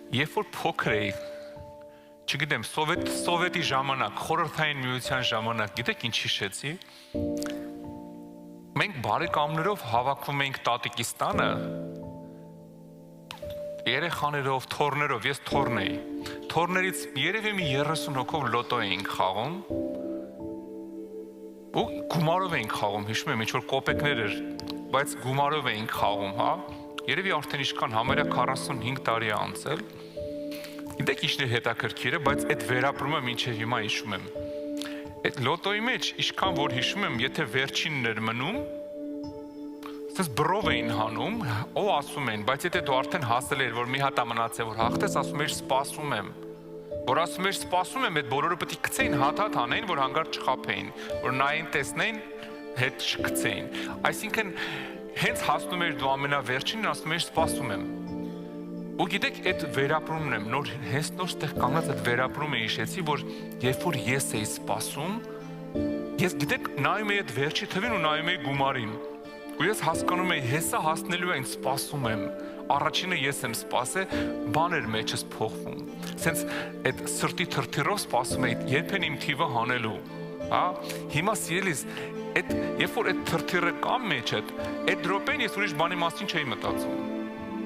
Երբ որ փոքր էի, չգիտեմ, սովետի ժամանակ, խորհրդային միության ժամանակ, գիտեք ինչ հիշեցի։ Մենք բարեկամներով հավաքվում էինք տատիկիս տանը, երեխաներով, թոռներով, ես թոռն էի։ Թոռներից երևի մի 30 հոգով լոտո էինք խաղում։ Ու գումարով էինք խաղում, հիշում եմ, ինչ որ կոպեկներ էր, բայց գումարով էինք խաղում, հա։ Երևի արդեն իշքան համարյա 45 տարի է անցել։ Գիտեք ինչն է հետաքրքիրը, բայց այդ վերապրումը մինչև հիմա հիշում եմ։ Այդ լոտոյի մեջ իշքան որ հիշում եմ, եթե վերջինն էր մնում, ասես բրով էին հանում, ով ասում են, բայց եթե դու արդեն հասել էր, որ մի հատ մնացել որ հաղթես, ասում էր սպասում եմ։ Որ ասում էր սպասում եմ, այդ բոլորը պետք է գցեին հատ անեին, որ հանգարտ չխափեին, որ նային տեսնեին, հետ չգցեին։ Այսինքն հենց հասնում էր դու ամենավերջինն, ասում էր սպասում եմ։ Ու գիտեք, այդ վերապրումն եմ, հենց նոր ստեղ կանգնած այդ վերապրումը հիշեցի, որ երբ որ ես էի սպասում, ես գիտեք նայում էի այդ վերջի թվին ու նայում էի գումարին։ Ու ես հասկանում էի, հեսա հասնելու այն սպասում եմ, առաջինը ես եմ սպասել, բաներ մեջս փոխվում։ Սենց այդ սրտի թրթիրով սպասում էի, երբ են իմ թիվը հանելու, հա։ Հիմա սիրելիս, երբ որ այդ թրթիրը կամ մեջդ, այդ րոպեն ես ուրիշ բանի մասին չէի մտածում։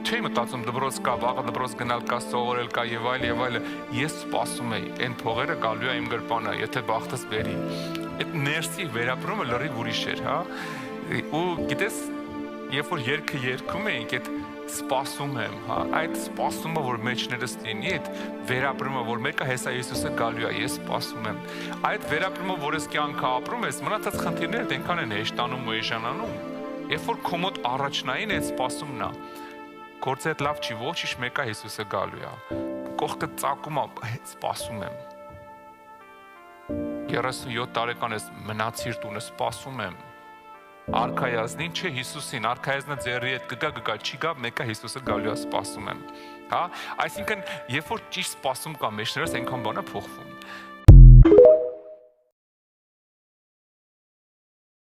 Չէի մտածում դպրոց կա, վաղը դպրոց գնալ կա, սովորել կա եւ այլ, ես սպասում էի, այն փողերը գալու է իմ գրպանը, եթե բախտս բերի։ Այդ ներսի վերապրումը լրիվ ուրիշ էր, հա։ Ու գիտես, երբ որ երգը երգում էինք, այդ սպասում եմ, հա, այդ սպասումը, որ մեջներս լինի, այդ վերապրումը, որ մեկը հեսա Հիսուսը գալու է, ես սպասում եմ։ Այդ վերապրումը, որ ես կյանքը ապրում ես, մնացած խնդիրները այնքան են հեշտանում ու էժանանում։ Երբ որ քո մոտ առաջնային այդ սպասումն է, գործը այդ լավ չի, ոչինչ մեկը Հիսուսը գալու է։ Կողքը ծակում է, սպասում եմ։ 37 տարեկան ես մնացիր տունը, սպասում եմ։ Արքայազնին չէ Հիսուսին, արքայազնը ձեռի հետ գգա, չի գա, մեկը Հիսուսը գալու է, սպասում եմ։ Հա, այսինքն, երբ որ ճիշտ սպասում կա մեջներս, այնքան բան է փոխվում։